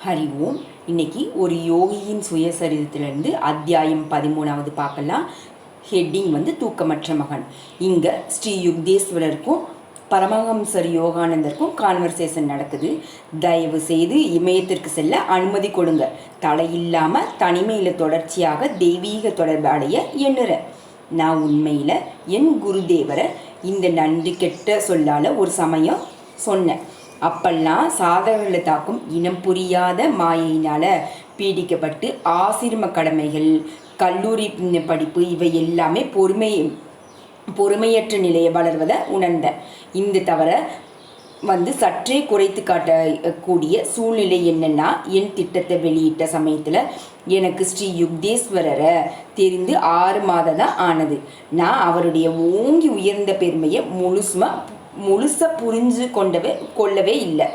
ஹரி ஓம். இன்னைக்கு ஒரு யோகியின் சுயசரிதத்திலிருந்து அத்தியாயம் 13வது பார்க்கலாம். ஹெட்டிங் தூக்கமற்ற மகன். இங்கே ஸ்ரீ யுக்தேஸ்வரருக்கும் பரமஹம்சர் யோகானந்தருக்கும் கான்வர்சேஷன் நடக்குது. தயவு செய்து இமயத்திற்கு செல்ல அனுமதி கொடுங்க. தலையில்லாமல் தனிமையில் தொடர்ச்சியாக தெய்வீக தொடர்பு அடைய எண்ணுறேன். நான் உண்மையில் என் குருதேவரை இந்த நன்றி கெட்ட சொல்லால் ஒரு சமயம் சொன்னேன். அப்பெல்லாம் சாதகர்களை தாக்கும் இனம் புரியாத மாயினால் பீடிக்கப்பட்டு ஆசிரம கடமைகள், கல்லூரி படிப்பு இவை எல்லாமே பொறுமையற்ற நிலையை வளர்வதை உணர்ந்த இந்த தவிர சற்றே குறைத்து காட்டக்கூடிய சூழ்நிலை என்னன்னா, என் திட்டத்தை வெளியிட்ட சமயத்தில் எனக்கு ஸ்ரீ யுக்தேஸ்வரரை தெரிந்து 6 மாதம் தான் ஆனது. நான் அவருடைய ஓங்கி உயர்ந்த பெருமையை முழுசாக புரிஞ்சு கொள்ளவே இல்லை.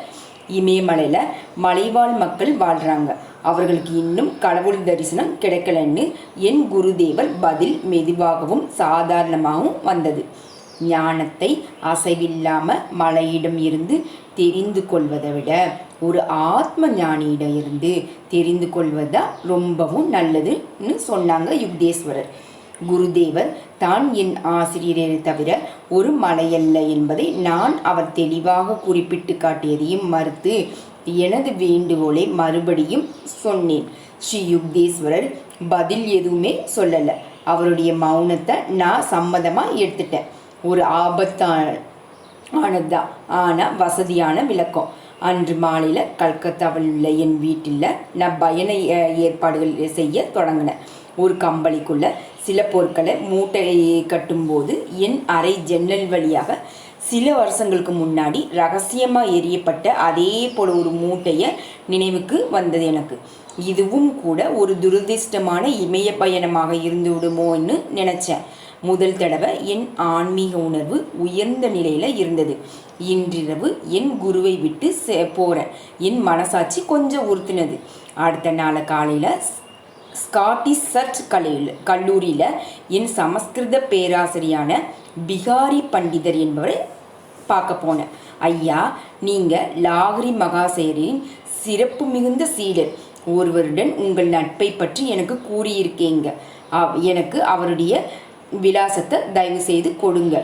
இமயமலையில் மலைவாழ் மக்கள் வாழ்கிறாங்க. அவர்களுக்கு இன்னும் கடவுள் தரிசனம் கிடைக்கலன்னு என் குருதேவர் பதில் மெதுவாகவும் சாதாரணமாகவும் வந்தது. ஞானத்தை அசைவில்லாமல் மலையிடம் இருந்து தெரிந்து கொள்வதை விட ஒரு ஆத்ம ஞானியிடம் இருந்து தெரிந்து கொள்வதுதான் ரொம்பவும் நல்லதுன்னு சொன்னாங்க யுக்தேஸ்வரர். குருதேவர் தான் என் ஆசிரியரை தவிர ஒரு மலையல்ல என்பதை நான் அவர் தெளிவாக குறிப்பிட்டு காட்டியதையும் மறுத்து எனது வேண்டுகோளை மறுபடியும் சொன்னேன். ஸ்ரீ யுக்தேஸ்வரர் பதில் எதுவுமே சொல்லலை. அவருடைய மௌனத்தை நான் சம்மதமாக எடுத்துட்டேன். ஒரு ஆபத்தானதுதான், ஆனால் வசதியான விளக்கம். அன்று மாலையில் கல்கத்தாவில் உள்ள என் வீட்டில் நான் பயண ஏற்பாடுகள் செய்ய தொடங்கினேன். ஒரு கம்பளிக்குள்ள சில பொருட்களை மூட்டையை கட்டும்போது என் அறை ஜன்னல் வழியாக சில வருஷங்களுக்கு முன்னாடி ரகசியமாக எரியப்பட்ட அதே போல ஒரு மூட்டையை நினைவுக்கு வந்தது எனக்கு. இதுவும் கூட ஒரு துரதிர்ஷ்டமான இமய பயணமாக இருந்து விடுமோன்னு நினச்சேன். முதல் தடவை என் ஆன்மீக உணர்வு உயர்ந்த நிலையில் இருந்தது. இன்றிரவு என் குருவை விட்டு போகிறேன். என் மனசாட்சி கொஞ்சம் உறுத்தினது. அடுத்த நாள் காலையில் ஸ்காட்டிஷ் சர்ச் கல்லூரியில் என் சமஸ்கிருத பேராசிரியான பிகாரி பண்டிதர் என்பவரை பார்க்க போனேன். ஐயா, நீங்கள் லாகிரி மகாசேரின் சிறப்பு மிகுந்த சீடர் ஒருவருடன் உங்கள் நட்பை பற்றி எனக்கு கூறியிருக்கீங்க. எனக்கு அவருடைய விலாசத்தை தயவு செய்து கொடுங்க.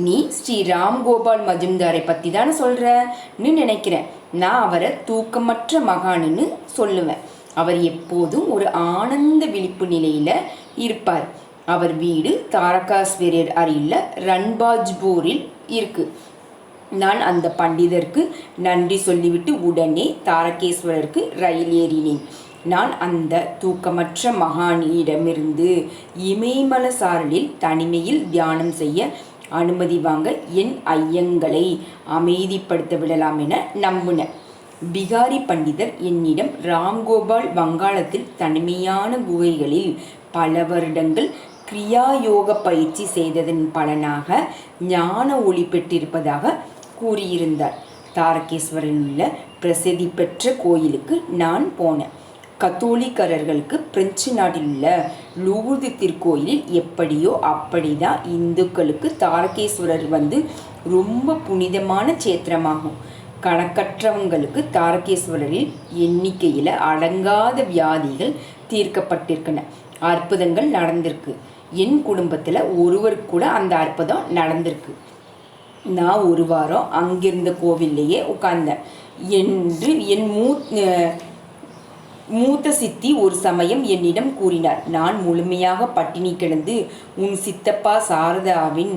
நீ ஸ்ரீ ராம்கோபால் மஜும்தாரை பற்றி தானே சொல்கிறன்னு நினைக்கிறேன். நான் அவரை தூக்கமற்ற மகான்னு சொல்லுவேன். அவர் எப்போதும் ஒரு ஆனந்த விழிப்பு நிலையில் இருப்பார். அவர் வீடு தாரகாஸ்வரர் அருகில் ரன்பாஜ்பூரில் இருக்கு. நான் அந்த பண்டிதருக்கு நன்றி சொல்லிவிட்டு உடனே தாரகேஸ்வரருக்கு ரயில் ஏறினேன். நான் அந்த தூக்கமற்ற மகானிடமிருந்து இமயமலை சாரலில் தனிமையில் தியானம் செய்ய அனுமதி வாங்க என் ஐயங்களை அமைதிப்படுத்த விடலாம் என நம்பினேன். பிகாரி பண்டிதர் என்னிடம் ராம்கோபால் வங்காளத்தில் தனிமையான குகைகளில் பல வருடங்கள் கிரியாயோக பயிற்சி செய்ததன் பலனாக ஞான ஒளி பெற்றிருப்பதாக கூறியிருந்தார். தாரகேஸ்வரில் உள்ள பிரசித்தி பெற்ற கோயிலுக்கு நான் போனேன். கத்தோலிக்கர்களுக்கு பிரெஞ்சு நாட்டில் உள்ள லூர்து திருக்கோயிலில் எப்படியோ அப்படிதான் இந்துக்களுக்கு தாரகேஸ்வரர் ரொம்ப புனிதமான சேத்திரமாகும். கணக்கற்றவங்களுக்கு தாரகேஸ்வரரில் எண்ணிக்கையில் அடங்காத வியாதிகள் தீர்க்கப்பட்டிருக்கின. அற்புதங்கள் நடந்திருக்கு. என் குடும்பத்தில் ஒருவருக்கு கூட அந்த அற்புதம் நடந்திருக்கு. நான் ஒரு வாரம் அங்கிருந்த கோவில்லையே உட்கார்ந்தேன் என்று என் மூத்த சித்தி ஒரு சமயம் என்னிடம் கூறினார். நான் முழுமையாக பட்டினி கிடந்து உன் சித்தப்பா சாரதாவின்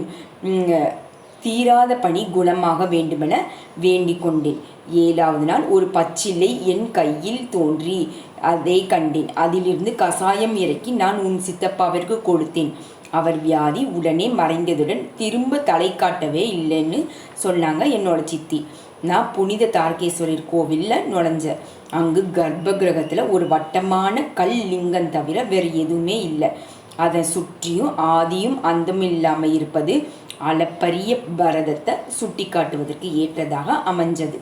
தீராத பணி குணமாக வேண்டுமென வேண்டிக் கொண்டேன். 7வது நாள் ஒரு பச்சிலை என் கையில் தோன்றி அதை கண்டேன். அதிலிருந்து கசாயம் இறக்கி நான் உன் சித்தப்பாவிற்கு கொடுத்தேன். அவர் வியாதி உடனே மறைந்ததுடன் திரும்ப தலை காட்டவே இல்லைன்னு சொன்னாங்க என்னோட சித்தி. நான் புனித தாரகேஸ்வரர் கோவிலில் நுழைஞ்சேன். அங்கு கர்ப்ப கிரகத்தில் ஒரு வட்டமான கல் லிங்கம் தவிர வேறு எதுவுமே இல்லை. அதை சுற்றியும் ஆதியும் அந்தமும் இல்லாமல் இருப்பது அளப்பரிய பாரதத்தை சுட்டி காட்டுவதற்கு ஏற்றதாக அமைஞ்சது.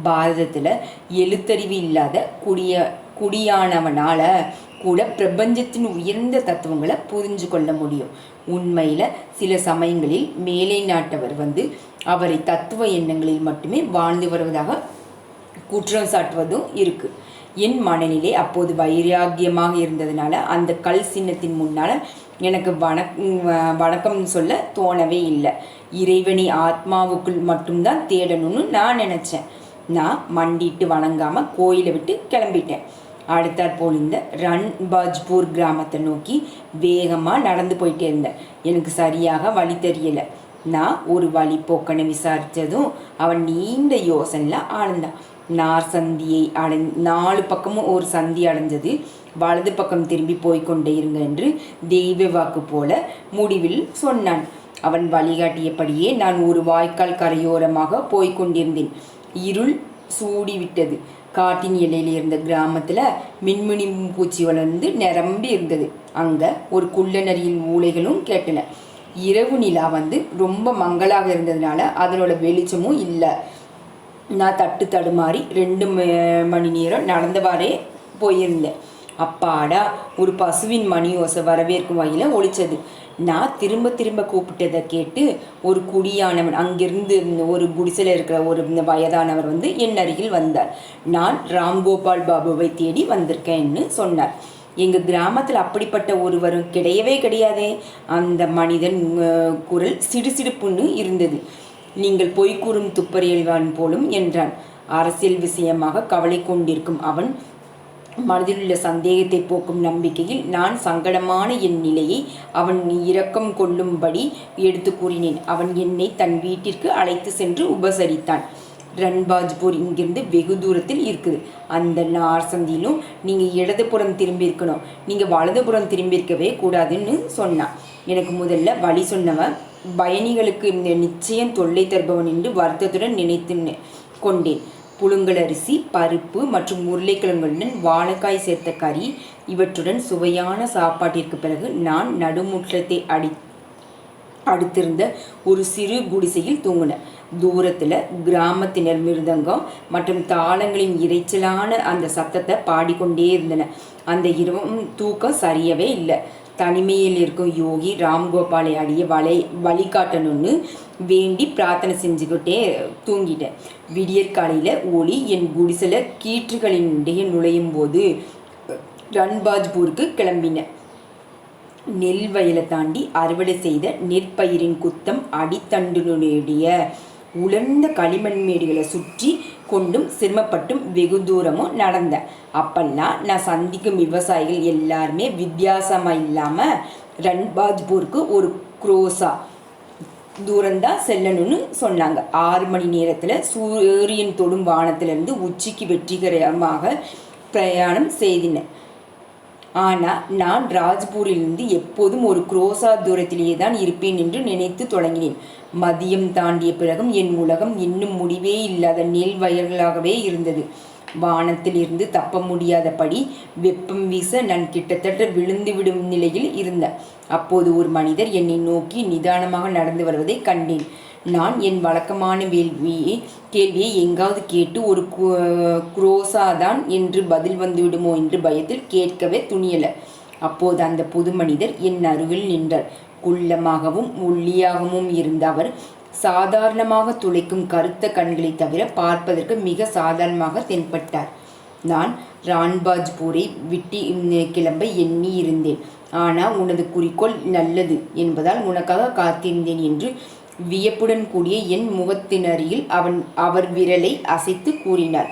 பாரதத்தில் எழுத்தறிவு இல்லாத குடியானவனால் கூட பிரபஞ்சத்தின் உயர்ந்த தத்துவங்களை புரிஞ்சு கொள்ள முடியும். உண்மையில் சில சமயங்களில் மேலை நாட்டவர் அவரை தத்துவ எண்ணங்களில் மட்டுமே வாழ்ந்து வருவதாக குற்றம் சாட்டுவதும் இருக்குது. என் மனநிலை அப்போது வைராக்கியமாக இருந்ததுனால அந்த கல் சின்னத்தின் முன்னால் எனக்கு வணக்கம் சொல்ல தோணவே இல்லை. இறைவனை ஆத்மாவுக்குள் மட்டும்தான் தேடணும்னு நான் நினச்சேன். நான் மண்டிட்டு வணங்காமல் கோயிலை விட்டு கிளம்பிட்டேன். அடுத்தாற் போல் இந்த ரன்பாஜ்பூர் கிராமத்தை நோக்கி வேகமாக நடந்து போயிட்டே இருந்தேன். எனக்கு சரியாக வழி தெரியலை. நான் ஒரு வழிப்போக்கனை விசாரித்ததும் அவன் நீண்ட யோசனையில் ஆழ்ந்தான். நார் சந்தியை 4 பக்கமும் ஒரு சந்தி அடைஞ்சது. வலது பக்கம் திரும்பி போய்கொண்டே இருங்க என்று தெய்வ வாக்கு போல முடிவில் சொன்னான். அவன் வழிகாட்டியபடியே நான் ஒரு வாய்க்கால் கரையோரமாக போய்கொண்டிருந்தேன். இருள் சூடிவிட்டது. காட்டின் எல்லையில் இருந்த கிராமத்தில் மின்மினி பூச்சி வளர்ந்து நிரம்பி இருந்தது. அங்கே ஒரு குள்ளநரியின் ஊளைகளும் கேட்டன. இரவு நிலா ரொம்ப மங்களாக இருந்ததுனால அதனோட வெளிச்சமும் இல்லை. நான் தடுமாறி 2 மணி நேரம் நடந்தவாறே போயிருந்தேன். அப்பாடா, ஒரு பசுவின் மணி ஓசை வரவேற்கும் வகையில் ஒழிச்சது. நான் திரும்ப கூப்பிட்டதை கேட்டு ஒரு குடியானவன், அங்கிருந்து ஒரு குடிசையில் இருக்கிற ஒரு வயதானவர் என் அருகில் வந்தார். நான் ராம்கோபால் பாபுவை தேடி வந்திருக்கேன்னு சொன்னார். எங்கள் கிராமத்தில் அப்படிப்பட்ட ஒருவரும் கிடையவே கிடையாதே. அந்த மனிதன் குரல் சிடுசிடுப்புன்னு இருந்தது. நீங்கள் பொய்கூறும் துப்பறியல்வான் போலும் என்றான். அரசியல் விஷயமாக கவலை கொண்டிருக்கும் அவன் மனதிலுள்ள சந்தேகத்தை போக்கும் நம்பிக்கையில் நான் சங்கடமான என் நிலையை அவன் இரக்கம் கொள்ளும்படி எடுத்து கூறினேன். அவன் என்னை தன் வீட்டிற்கு அழைத்து சென்று உபசரித்தான். ரன்பாஜ்பூர் இங்கிருந்து வெகு தூரத்தில் இருக்குது. அந்த நார்சந்தியிலும் நீங்கள் இடதுபுறம் திரும்பியிருக்கணும், நீங்கள் வலதுபுறம் திரும்பியிருக்கவே கூடாதுன்னு சொன்னான். எனக்கு முதல்ல வழி சொன்னவன் பயணிகளுக்கு நிச்சயம் தொல்லை தருபவன் என்று வருத்தத்துடன் நினைத்து கொண்டேன். புழுங்கலரிசி, பருப்பு மற்றும் உருளைக்கிழங்குடன் வாழைக்காய் சேர்த்த கறி இவற்றுடன் சுவையான சாப்பாட்டிற்கு பிறகு நான் நடுமுற்றத்தை அடுத்திருந்த ஒரு சிறு குடிசையில் தூங்கினேன். தூரத்தில் கிராமத்தினர் மிருதங்கம் மற்றும் தாளங்களின் இறைச்சலான அந்த சத்தத்தை பாடிக்கொண்டே இருந்தன. அந்த இரவும் தூக்கம் சரியவே இல்லை. தனிமையில் இருக்கும் யோகி ராம்கோபாலை அடிய வழிகாட்டணும்னு வேண்டி பிரார்த்தனை செஞ்சுக்கிட்டே தூங்கிட்டேன். விடியற்காலையில் ஒளி என் குடிசையில் கீற்றுகளினுடைய நுழையும் போது ரன்பாஜ்பூருக்கு கிளம்பினேன். நெல் வயலை தாண்டி அறுவடை செய்த நெற்பயிரின் குத்தம் அடித்தண்டினுடைய உலர்ந்த களிமண் மேடுகளை சுற்றி கொண்டும் சிரமப்பட்டும் வெகு தூரமும் நடந்தேன். அப்பெல்லாம் நான் சந்திக்கும் விவசாயிகள் எல்லாருமே வித்தியாசமாக இல்லாமல் ரன்பாஜ்பூருக்கு ஒரு குரோசா தூரம்தான் செல்லணும்னு சொன்னாங்க. 6 மணி நேரத்தில் சூரியன் தொடும் வானத்திலிருந்து உச்சிக்கு வெற்றிகரமாக பிரயாணம் செய்தினேன். ஆனால் நான் ராஜ்பூரிலிருந்து எப்போதும் ஒரு குரோசா தூரத்திலேயே தான் இருப்பேன் என்று நினைத்து தொடங்கினேன். மதியம் தாண்டிய பிறகும் என் உலகம் இன்னும் முடிவே இல்லாத நெல் வயல்களாகவே இருந்தது. வானத்தில் இருந்து தப்ப முடியாதபடி வெப்பம் வீச நான் கிட்டத்தட்ட விழுந்து விடும் நிலையில் இருந்தேன். அப்போது ஒரு மனிதர் என்னை நோக்கி நிதானமாக நடந்து வருவதை கண்டேன். நான் என் வழக்கமான கேள்வியை எங்காவது கேட்டு ஒரு குரோசாதான் என்று பதில் வந்துவிடுமோ என்று பயத்தில் கேட்கவே துணியலை. அப்போது அந்த புது மனிதர் என் அருகில் நின்றார். குள்ளமாகவும் ஒல்லியாகவும் இருந்த அவர் சாதாரணமாக துளைக்கும் கருத்த கண்களை தவிர பார்ப்பதற்கு மிக சாதாரணமாக தென்பட்டார். நான் ரான்பாஜ்பூரை விட்டு கிளம்ப எண்ணி இருந்தேன். ஆனால் உனது குறிக்கோள் நல்லது என்பதால் உனக்காக காத்திருந்தேன் என்று வியப்புடன் கூடிய என் முகத்தினரில் அவர் விரலை அசைத்து கூறினார்.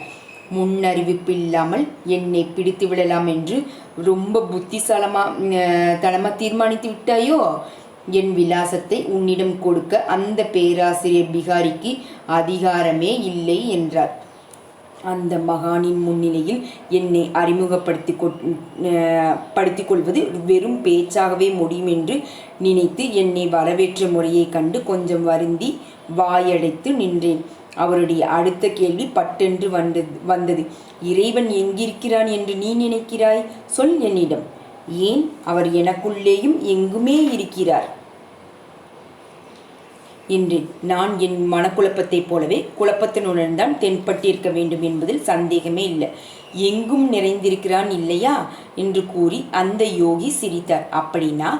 முன்னறிவிப்பு இல்லாமல் என்னை பிடித்து விடலாம் என்று ரொம்ப புத்திசாலமாக தீர்மானித்து விட்டாயோ? என் விலாசத்தை உன்னிடம் கொடுக்க அந்த பேராசிரியர் பிகாரிக்கு அதிகாரமே இல்லை என்றார். அந்த மகானின் முன்னிலையில் என்னை அறிமுகப்படுத்திக் கொள்வது வெறும் பேச்சாகவே முடியும் என்று நினைத்து என்னை வரவேற்ற முறையை கண்டு கொஞ்சம் வருந்தி வாயடைத்து நின்றேன். அவருடைய அடுத்த கேள்வி பட்டென்று வந்தது. இறைவன் எங்கிருக்கிறான் என்று நீ நினைக்கிறாய்? சொல் என்னிடம். ஏன், அவர் எனக்குள்ளேயும் எங்குமே இருக்கிறார் என்றேன். நான் என் மனக்குழப்பத்தைப் போலவே குழப்பத்தினுடன் தான் தென்பட்டிருக்க வேண்டும் என்பதில் சந்தேகமே இல்லை. எங்கும் நிறைந்திருக்கிறான் இல்லையா என்று கூறி அந்த யோகி சிரித்தார். அப்படின்னா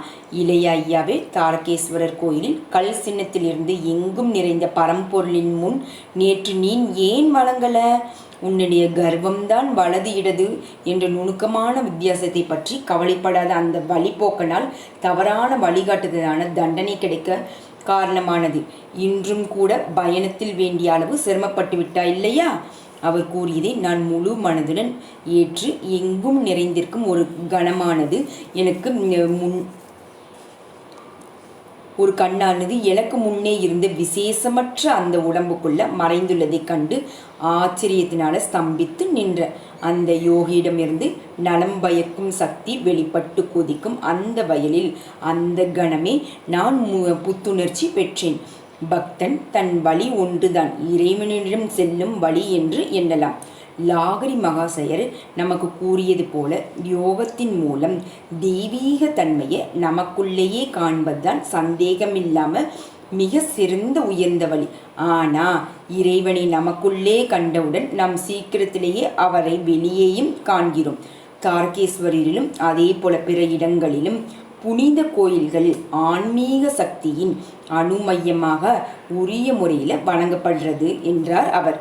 இளைய ஐயாவே, தாரகேஸ்வரர் கோயிலில் கல் சின்னத்திலிருந்து எங்கும் நிறைந்த பரம்பொருளின் முன் நேற்று நீ ஏன் வழங்கல? உன்னுடைய கர்வம்தான் வலது இடது என்ற நுணுக்கமான வித்தியாசத்தை பற்றி கவலைப்படாத அந்த வழிபோக்கனால் தவறான வழிகாட்டுதலான தண்டனை கிடைக்க காரணமானது. இன்றும் கூட பயணத்தில் வேண்டிய அளவு சிரமப்பட்டு விட்டாய் இல்லையா? அவர் கூறியதை நான் முழு மனதுடன் ஏற்று, எங்கும் நிறைந்திருக்கும் ஒரு கணமானது எனக்கு ஒரு கண்ணானது எனக்கு முன்னே இருந்த விசேஷமற்ற அந்த உடம்புக்குள்ள மறைந்துள்ளதை கண்டு ஆச்சரியத்தினால ஸ்தம்பித்து நின்ற அந்த யோகியிடமிருந்து நலம் பயக்கும் சக்தி வெளிப்பட்டு கொதிக்கும் அந்த வயலில் அந்த கணமே நான் புத்துணர்ச்சி பெற்றேன். பக்தன் தன் வழி ஒன்றுதான் இறைவனிடம் செல்லும் வழி என்று எண்ணலாம். லாகரி மகாசயர் நமக்கு கூறியது போல யோகத்தின் மூலம் தெய்வீக தன்மையை நமக்குள்ளேயே காண்பதுதான் சந்தேகமில்லாம மிக சிறந்த உயர்ந்த வழி. ஆனா இறைவனை நமக்குள்ளே கண்டவுடன் நாம் சீக்கிரத்திலேயே அவரை வெளியேயும் காண்கிறோம். தாரகேஸ்வரிலும் அதே போல பிற இடங்களிலும் புனித கோயில்களில் ஆன்மீக சக்தியின் அணுமையமாக உரிய முறையில் வணங்கப்படுறது என்றார் அவர்.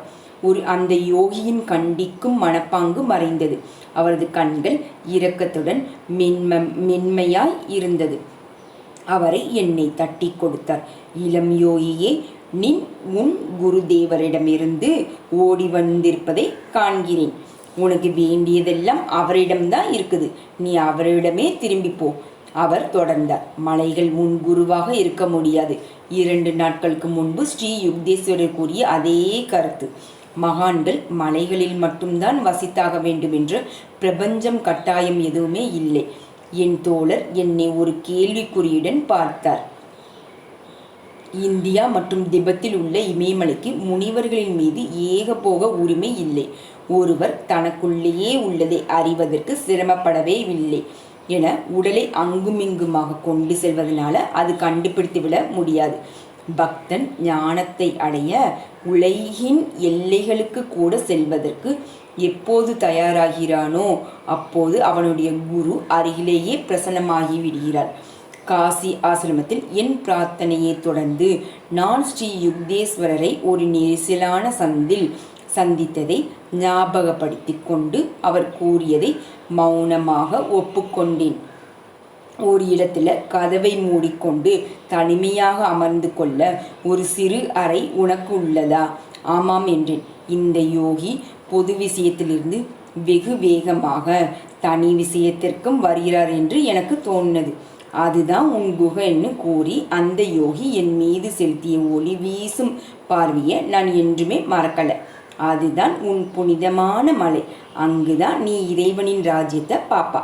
அந்த யோகியின் கண்டிக்கும் மனப்பாங்கு மறைந்தது. அவரது கண்கள் இரக்கத்துடன் மென்மையாய் இருந்தது. அவரை என்னை தட்டி கொடுத்தார். இளம் யோகியே, நின் உன் குருதேவரிடமிருந்து ஓடி வந்திருப்பதை காண்கிறேன். உனக்கு வேண்டியதெல்லாம் அவரிடம்தான் இருக்குது. நீ அவரிடமே திரும்பிப்போ. அவர் தொடர்ந்தார். மலைகள் உன் குருவாக இருக்க முடியாது. 2 நாட்களுக்கு முன்பு ஸ்ரீ யுக்தேஸ்வரர் கூறிய அதே கருத்து. மகான்கள் மலைகளில் மட்டும்தான் வசித்தாக வேண்டும் என்ற பிரபஞ்சம் கட்டாயம் எதுவுமே இல்லை. என் தோழர் என்னை ஒரு கேள்விக்குறியுடன் பார்த்தார். இந்தியா மற்றும் திபெத்தில் உள்ள இமயமலைக்கு முனிவர்களின் மீது ஏகபோக உரிமை இல்லை. ஒருவர் தனக்குள்ளேயே உள்ளதை அறிவதற்கு சிரமப்படவே இல்லை என உடலை அங்குமிங்குமாக கொண்டு செல்வதனால அது கண்டுபிடித்துவிட முடியாது. பக்தன் ஞானத்தை அடைய உலகின் எல்லைகளுக்கு கூட செல்வதற்கு எப்போது தயாராகிறானோ அப்போது அவனுடைய குரு அருகிலேயே பிரசன்னமாகி விடுகிறார். காசி ஆசிரமத்தில் என் பிரார்த்தனையை தொடர்ந்து நான் ஸ்ரீ யுக்தேஸ்வரரை ஒரு நெரிசலான சந்தில் சந்தித்ததை ஞாபகப்படுத்தி கொண்டு அவர் கூறியதை மௌனமாக ஒப்புக்கொண்டேன். ஒரு இடத்துல கதவை மூடிக்கொண்டு தனிமையாக அமர்ந்து கொள்ள ஒரு சிறு அறை உனக்கு உள்ளதா? ஆமாம் என்றேன். இந்த யோகி பொது விஷயத்திலிருந்து வெகு வேகமாக தனி விஷயத்திற்கும் வருகிறார் என்று எனக்கு தோன்றது. அதுதான் உன் குகைன்னு கூறி அந்த யோகி என் மீது செலுத்திய ஒளி வீசும் பார்வையை நான் என்றுமே மறக்கலை. அதுதான் உன் புனிதமான மலை. அங்குதான் நீ இறைவனின் ராஜ்யத்தை பாப்ப.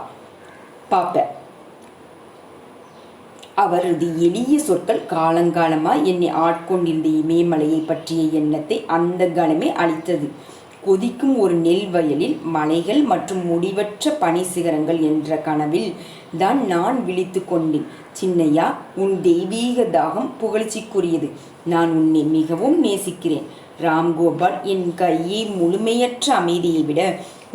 அவரது எளிய சொற்கள் காலங்காலமாய் என்னை ஆட்கொண்டிருந்த இமயமலையை பற்றிய எண்ணத்தை அந்த கணமே அளித்தது. கொதிக்கும் ஒரு நெல் வயலில் மலைகள் மற்றும் முடிவற்ற பனி சிகரங்கள் என்ற கனவில் தான் நான் விழித்து கொண்டேன். சின்னையா, உன் தெய்வீக தாகம் புகழ்ச்சிக்குரியது. நான் உன்னை மிகவும் நேசிக்கிறேன். ராம்கோபால் என் கையை முழுமையற்ற அமைதியை விட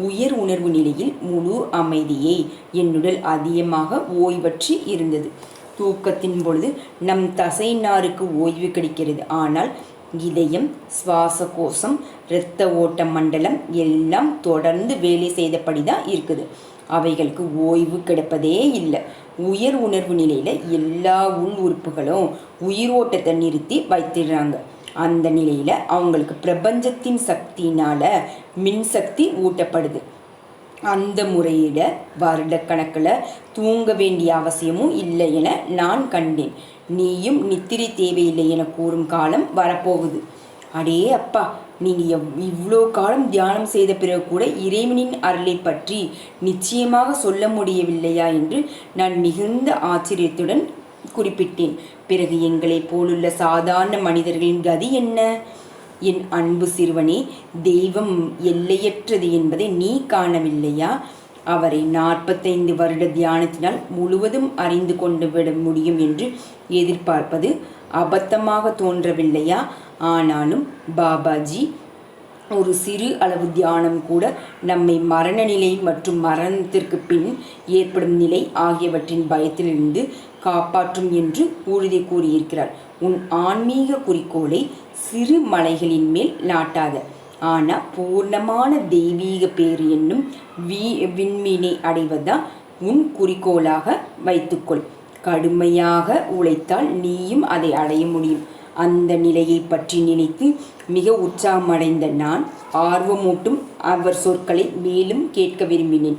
உயர் உணர்வு நிலையில் முழு அமைதியை என்னுடல் அதிகமாக ஓய்வற்றி இருந்தது. தூக்கத்தின் பொழுது நம் தசை நாருக்கு ஓய்வு கிடைக்கிறது. ஆனால் இதயம், சுவாச கோஷம், இரத்த ஓட்ட மண்டலம் எல்லாம் தொடர்ந்து வேலை செய்தபடிதான் இருக்குது. அவைகளுக்கு ஓய்வு கிடைப்பதே இல்லை. உயர் உணர்வு நிலையில் எல்லா உள் உறுப்புகளும் உயிர் ஓட்டத்தை நிறுத்தி வைத்திடுறாங்க. அந்த நிலையில் அவங்களுக்கு பிரபஞ்சத்தின் சக்தியினால் மின்சக்தி ஊட்டப்படுது. அந்த முறையில் வருடக்கணக்கில் தூங்க வேண்டிய அவசியமும் இல்லை என நான் கண்டேன். நீயும் நித்திரை தேவையில்லை என கூறும் காலம் வரப்போகுது. அடே அப்பா, நீங்கள் இவ்வளோ காலம் தியானம் செய்த பிறகு கூட இறைவனின் அருளை பற்றி நிச்சயமாக சொல்ல முடியவில்லையா என்று நான் மிகுந்த ஆச்சரியத்துடன் குறிப்பிட்டேன். பிறகு எங்களைப் போலுள்ள சாதாரண மனிதர்களின் கதி என்ன? என் அன்பு சிறுவனே, தெய்வம் எல்லையற்றது என்பதை நீ காணவில்லையா? அவரை 45 வருட தியானத்தினால் முழுவதும் அறிந்து கொண்டு விட முடியும் என்று எதிர்பார்ப்பது அபத்தமாக தோன்றவில்லையா? ஆனாலும் பாபாஜி ஒரு சிறு அளவு தியானம் கூட நம்மை மரண நிலை மற்றும் மரணத்திற்கு பின் ஏற்படும் நிலை ஆகியவற்றின் பயத்திலிருந்து காப்பாற்றும் என்று உறுதி கூறியிருக்கிறார். உன் ஆன்மீக குறிக்கோளை சிறு மலைகளின் மேல் நாட்டாத, ஆனால் பூர்ணமான தெய்வீக பேறு என்னும் விண்மீனை அடைவதுதான் உன் குறிக்கோளாக வைத்துக்கொள். கடுமையாக உழைத்தால் நீயும் அதை அடைய முடியும். அந்த நிலையை பற்றி நினைத்து மிக உற்சாகமடைந்த நான் ஆர்வமூட்டும் அவர் சொற்களை மேலும் கேட்க விரும்பினேன்.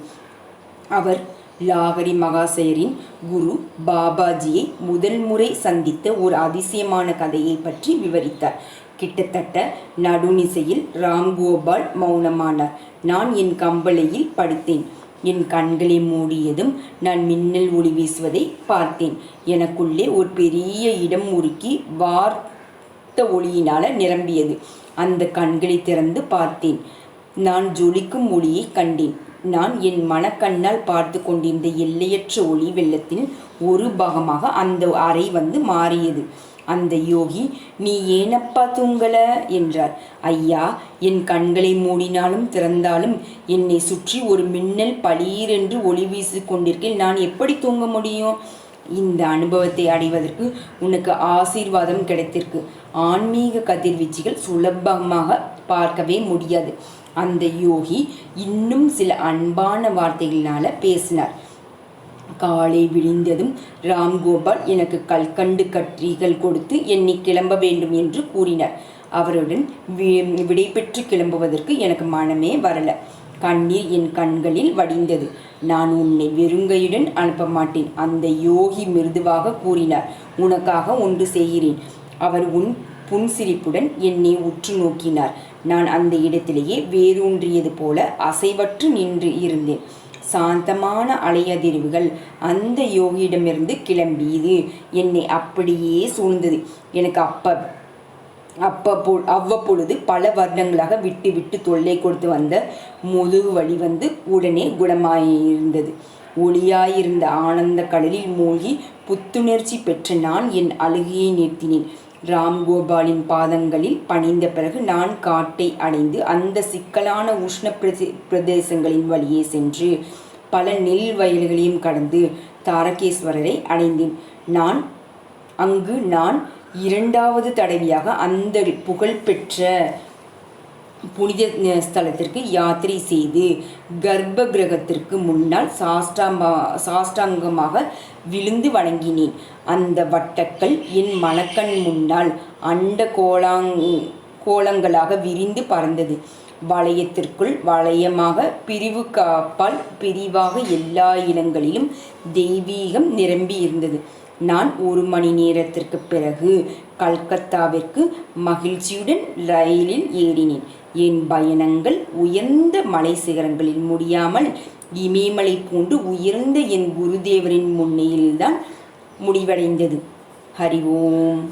அவர் லாகரி மகாசயரின் குரு பாபாஜியை முதல் முறை சந்தித்த ஒரு அதிசயமான கதையை பற்றி விவரித்தார். கிட்டத்தட்ட நடுநிசையில் ராம்கோபால் மௌனமானார். நான் என் கம்பளையில் படுத்தேன். என் கண்களை மூடியதும் நான் மின்னல் ஒளி வீசுவதை பார்த்தேன். எனக்குள்ளே ஒரு பெரிய இடம் உருக்கி வார்த்த ஒளியினால் நிரம்பியது. அந்த கண்களை திறந்து பார்த்தேன். நான் ஜொலிக்கும் ஒளியை கண்டேன். நான் என் மனக்கண்ணால் பார்த்து கொண்டிருந்த எல்லையற்ற ஒளி வெள்ளத்தின் ஒரு பாகமாக அந்த அறை மாறியது. அந்த யோகி, நீ ஏனப்பா தூங்கல என்றார். ஐயா, என் கண்களை மூடினாலும் திறந்தாலும் என்னை சுற்றி ஒரு மின்னல் பளீரென்று ஒளி வீசி கொண்டிருக்கேன். நான் எப்படி தூங்க முடியும்? இந்த அனுபவத்தை அடைவதற்கு உனக்கு ஆசீர்வாதம் கிடைத்திருக்கு. ஆன்மீக கதிர்வீச்சுகள் சுலபமாக பார்க்கவே முடியாது. அந்த யோகி இன்னும் சில அன்பான வார்த்தைகளினால பேசினார். காலை விழிந்ததும் ராம்கோபால் எனக்கு கல்கண்டு கற்றிகள் கொடுத்து என்னை கிளம்ப வேண்டும் என்று கூறினார். அவருடன் விடை பெற்று கிளம்புவதற்கு எனக்கு மனமே வரல. கண்ணீர் என் கண்களில் வடிந்தது. நான் உன்னை வெறுங்கையுடன் அனுப்ப மாட்டேன். அந்த யோகி மிருதுவாக கூறினார். உனக்காக ஒன்று செய்கிறேன். அவர் புன்சிரிப்புடன் என்னை உற்று நோக்கினார். நான் அந்த இடத்திலேயே வேரூன்றியது போல அசைவற்று நின்று இருந்தேன். சாந்தமான அலையதிர்வுகள் அந்த யோகியிடமிருந்து கிளம்பியது. என்னை அப்படியே சூழ்ந்தது. எனக்கு அவ்வப்பொழுது பல வருடங்களாக விட்டு விட்டு தொல்லை கொடுத்து வந்த முதுகு வலி உடனே குணமாயிருந்தது. ஒளியாயிருந்த ஆனந்த கடலில் மூழ்கி புத்துணர்ச்சி பெற்ற நான் என் அழுகையை நிறுத்தினேன். ராம்கோபாலின் பாதங்களில் பணிந்த பிறகு நான் காட்டை அடைந்து அந்த சிக்கலான உஷ்ண பிரதேசங்களின் வழியே சென்று பல நெல் வயல்களையும் கடந்து தாரகேஸ்வரரை அடைந்தேன். அங்கு நான் இரண்டாவது தடவையாக அந்த புகழ்பெற்ற புனித ஸ்தலத்திற்கு யாத்திரை செய்து கர்ப்ப கிரகத்திற்கு முன்னால் சாஷ்டாங்கமாக விழுந்து வணங்கினேன். அந்த வட்டக்கள் என் மனக்கண் முன்னால் அண்ட கோலங்களாக விரிந்து பறந்தது. வளையத்திற்குள் வளையமாக, பிரிவு காப்பால் பிரிவாக எல்லா இடங்களிலும் தெய்வீகம் நிரம்பி இருந்தது. நான் 1 மணி நேரத்திற்கு பிறகு கல்கத்தாவிற்கு மகிழ்ச்சியுடன் ரயிலில் ஏறினேன். என் பயணங்கள் உயர்ந்த மலை சிகரங்களில் முடியாமல் இமயமலை போன்று உயர்ந்த என் குருதேவரின் முன்னிலையில்தான் முடிவடைந்தது. ஹரி ஓம்.